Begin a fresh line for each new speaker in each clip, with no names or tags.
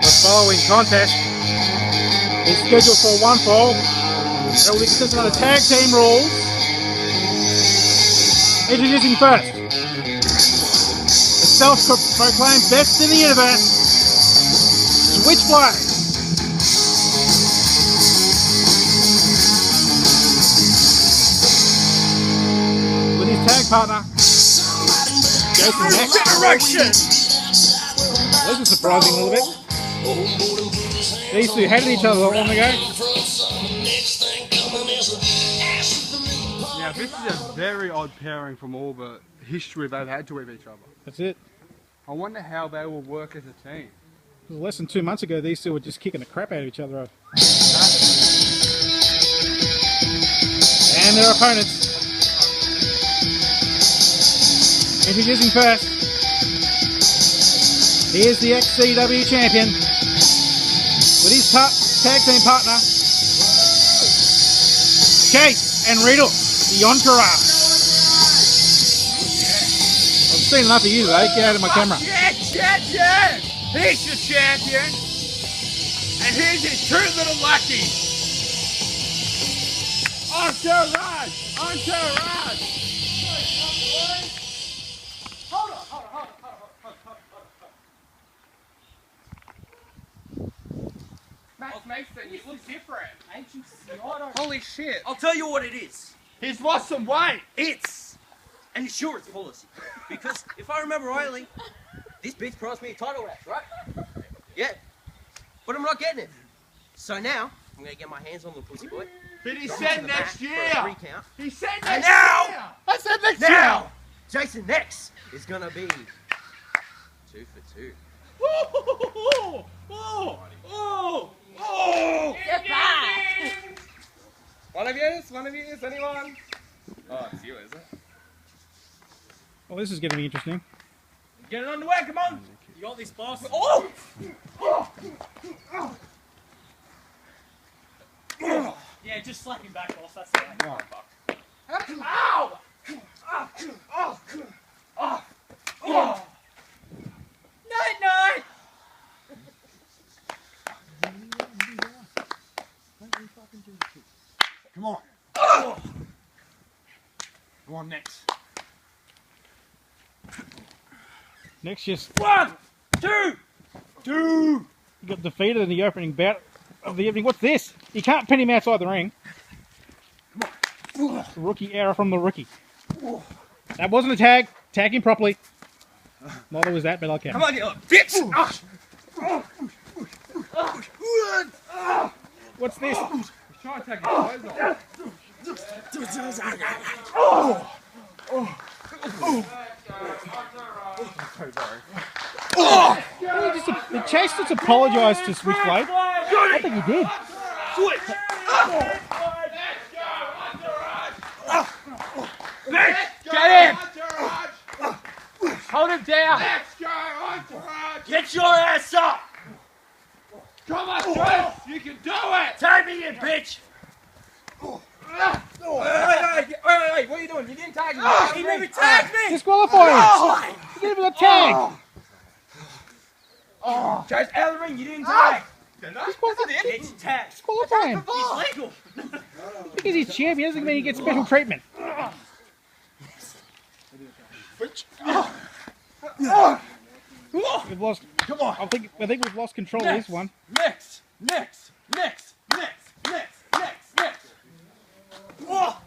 The following contest is scheduled for one fall. It will be consistent of tag team rules. Introducing first, the self-proclaimed best in the universe, Switchblade. With his tag partner, Jason Next. This is surprising a little bit. These two hated each other long ago.
Yeah, this is a very odd pairing from all the history they've had to with each other.
That's it.
I wonder how they will work as a team.
Less than 2 months ago, these two were just kicking the crap out of each other. And their opponents. Introducing first, he is the XCW champion with his tag team partner, Chase and Riddle, the Entourage. I've seen enough of you today. Get out of my camera.
Yeah! He's your champion, and here's his two little lackeys. Entourage! Hold on. Mason, you look different. Ain't you smart? Holy shit.
I'll tell you what it is.
He's lost some weight.
It's an insurance policy. Because if I remember rightly, this bitch promised me a title match, right? Yeah. But I'm not getting it. So now, I'm going to get my hands on the pussy boy.
But he said next year. He said next
and now,
year. I said next year.
Now, Jason Next is going to be 2 for 2.
Get back! One of yous? Anyone? Oh, it's you, is it?
Well, this is going to be interesting.
Get it on the way, come on!
You got this, boss? Yeah, just slap him back, boss. That's the way.
Ow! Night! Come on. Go on, next.
Next, just
1, 2.
he got defeated in the opening bout of the evening. What's this? You can't pin him outside the ring. Rookie error from the rookie. That wasn't a tag. Tag him properly. Neither was that, but I'll count.
Come on, you bitch!
What's this?
He's trying to take his clothes
Did Chase just apologise to Switchblade? I think he did.
Get him! Hold him down!
Get your ass up!
Come on, Chase! You can do it!
Tag me in, bitch! Hey, what are you doing? You didn't tag me. He never tagged me!
Disqualify him! He gave him a tag!
Chase, out of the ring, you didn't tag! It's tagged.
Disqualify him!
He's legal!
Because he's champion doesn't mean he gets special treatment. We've lost.
Come on!
I think we've lost control of this one.
Next! Oh!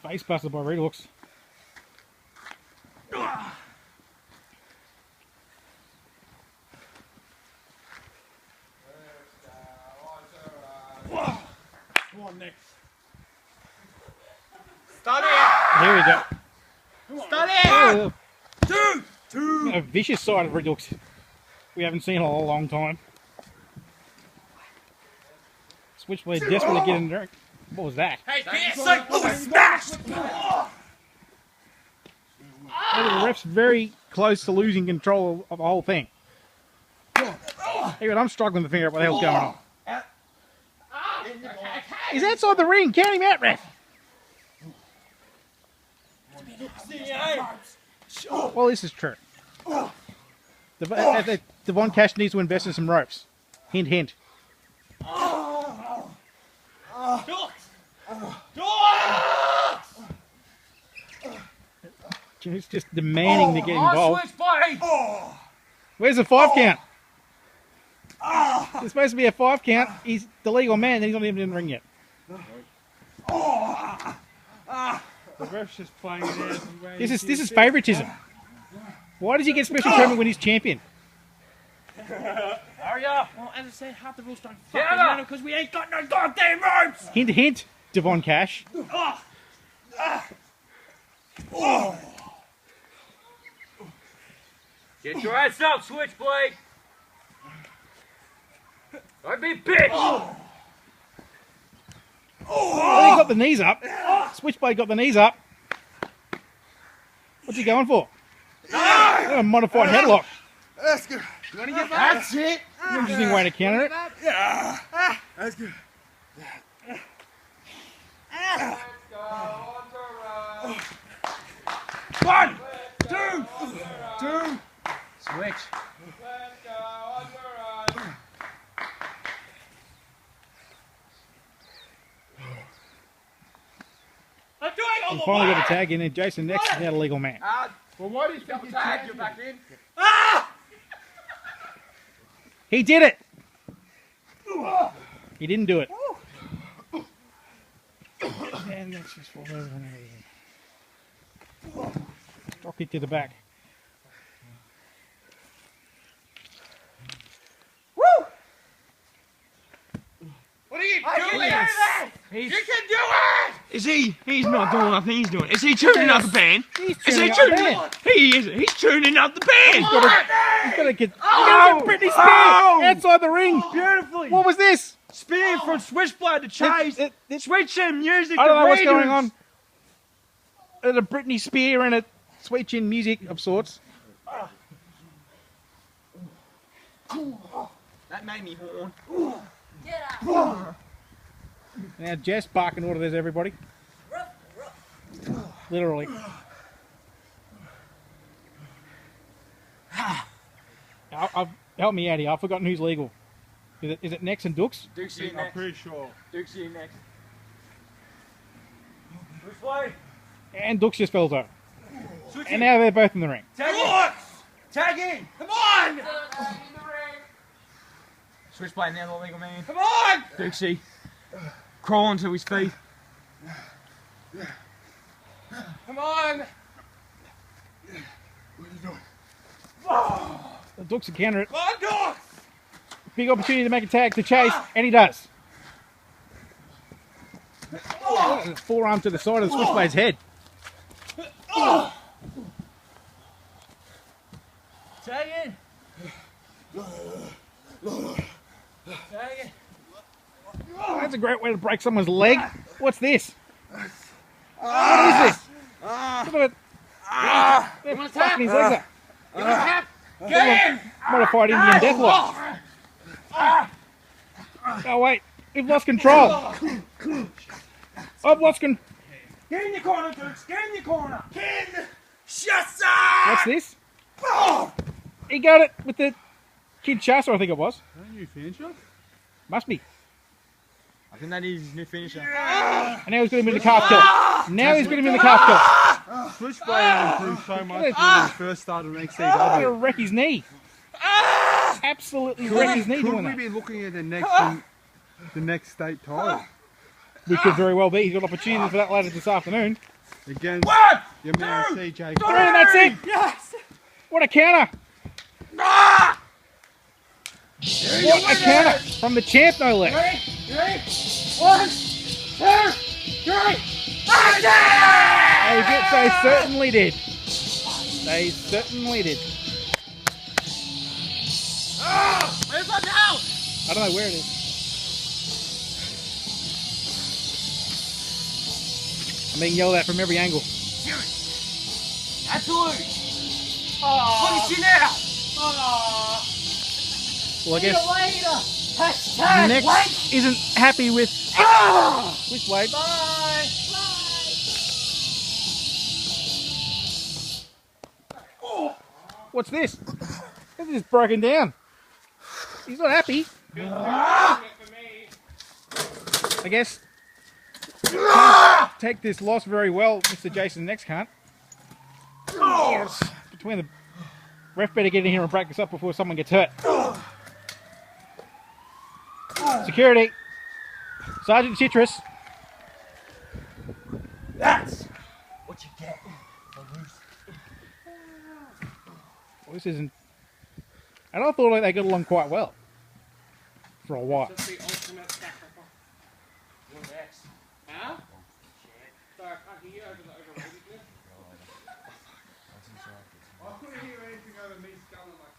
Face busted by Reed looks.
Come on, next.
Here we go.
Start it!
A vicious side of Reed looks. We haven't seen in a long time. Switchblade desperately getting direct. What was that?
Hey, smash!
The ref's very close to losing control of the whole thing. Even I'm struggling to figure out what the hell's going on. He's outside the ring. Count him out, ref. Well, this is true. Devon Cash needs to invest in some ropes. Hint, hint. He's just demanding to get involved.
Switchblade!
Where's the 5 count? There's supposed to be a 5 count. He's the legal man, and he's not even in the ring yet.
The ref's just playing it out.
This is favouritism. Why does he get special treatment when he's champion?
Hurry up! Well, as I said, half the rules don't fucking matter because we ain't got no goddamn ropes!
Hint, hint, Devon Cash.
Get your ass up, Switchblade! Don't be a bitch!
Well, he got the knees up. Switchblade got the knees up. What's he going for? A modified headlock.
That's good. You want to get that? That's it.
Interesting way to counter it.
Yeah. That's good.
One, two, switch. I'm doing all
We
the
finally
work.
got a tag in, and Jason next is now the legal man.
Well, why do you think you tagged you back in?
He did it. He didn't do it. And let's just fall over and drop kick to the back.
What are you doing? You can do it! Is he? He's not doing nothing. He's doing. Is he tuning up the band?
He's
Is he
tuning up the
tuning?
band.
He is. He's tuning up the band.
He's got to get Britney Spears outside the ring.
Beautifully.
What was this?
Spin from Switchblade to Chase. Switching music.
I don't
to
know what's
Raiders.
going on. There's a Britney Spears and a sweet chin music of sorts.
That made me horn.
Now Jess barking orders everybody. Literally. Help me out here. I've forgotten who's legal. Is it Nex and Dux?
Dukes in
I'm
next.
pretty sure.
Dukes in next. Switchblade.
And Dux just fell over.
Switch
And now they're both in the ring.
Tag in. Tag in. Come on. Switchblade now, the legal man. Come on. Dixie. Crawling to his feet. Come on.
What are you doing?
The Dux will counter it.
Come on, Dukes.
Big opportunity to make a tag to Chase, and he does. Forearm to the side of the Switchblade's head.
Tag in. Tag in.
That's a great way to break someone's leg. What's this? What is this? Look at it. They're fucking his legs up.
Get in.
Modified Indian deathlock. Oh wait, we've lost control. I've lost control.
Get in your corner, Dukes. Get in your corner. Get in. Shut up.
What's this? He got it with the kid Shasta, I think it was.
Don't you finish it?
Must be.
I think that is his new finisher.
And now he's got him in the calf kill. Now he's got him in the calf kill.
Switchblade improved so much when he first started on
He's going to
XCW.
wreck his knee. Absolutely wreck his knee doing
Could we
that.
be looking at the next state title
We could very well be. He's got opportunity for that later this afternoon.
against
One,
your man CJ?
Three, and that's it.
Yes.
What a counter. What a counter from the champ, no less.
Ready? 1, 2, 3.
They certainly did. They certainly did.
Where's my now?
I don't know where it is. I'm being yelled at from every angle.
Absolute. Punish you now.
Well, I guess Next isn't happy with Switchblade. What's this? This is broken down. He's not happy. I guess can't take this loss very well, Mr. Jason next can't. Between the ref better get in here and break this up before someone gets hurt. Security. Sergeant Citrus.
That's what you get for losing.
Well, this isn't... And I thought they got along quite well. For a while.
That's the ultimate sacrifice.
You're next.
Huh? So I can't hear you over the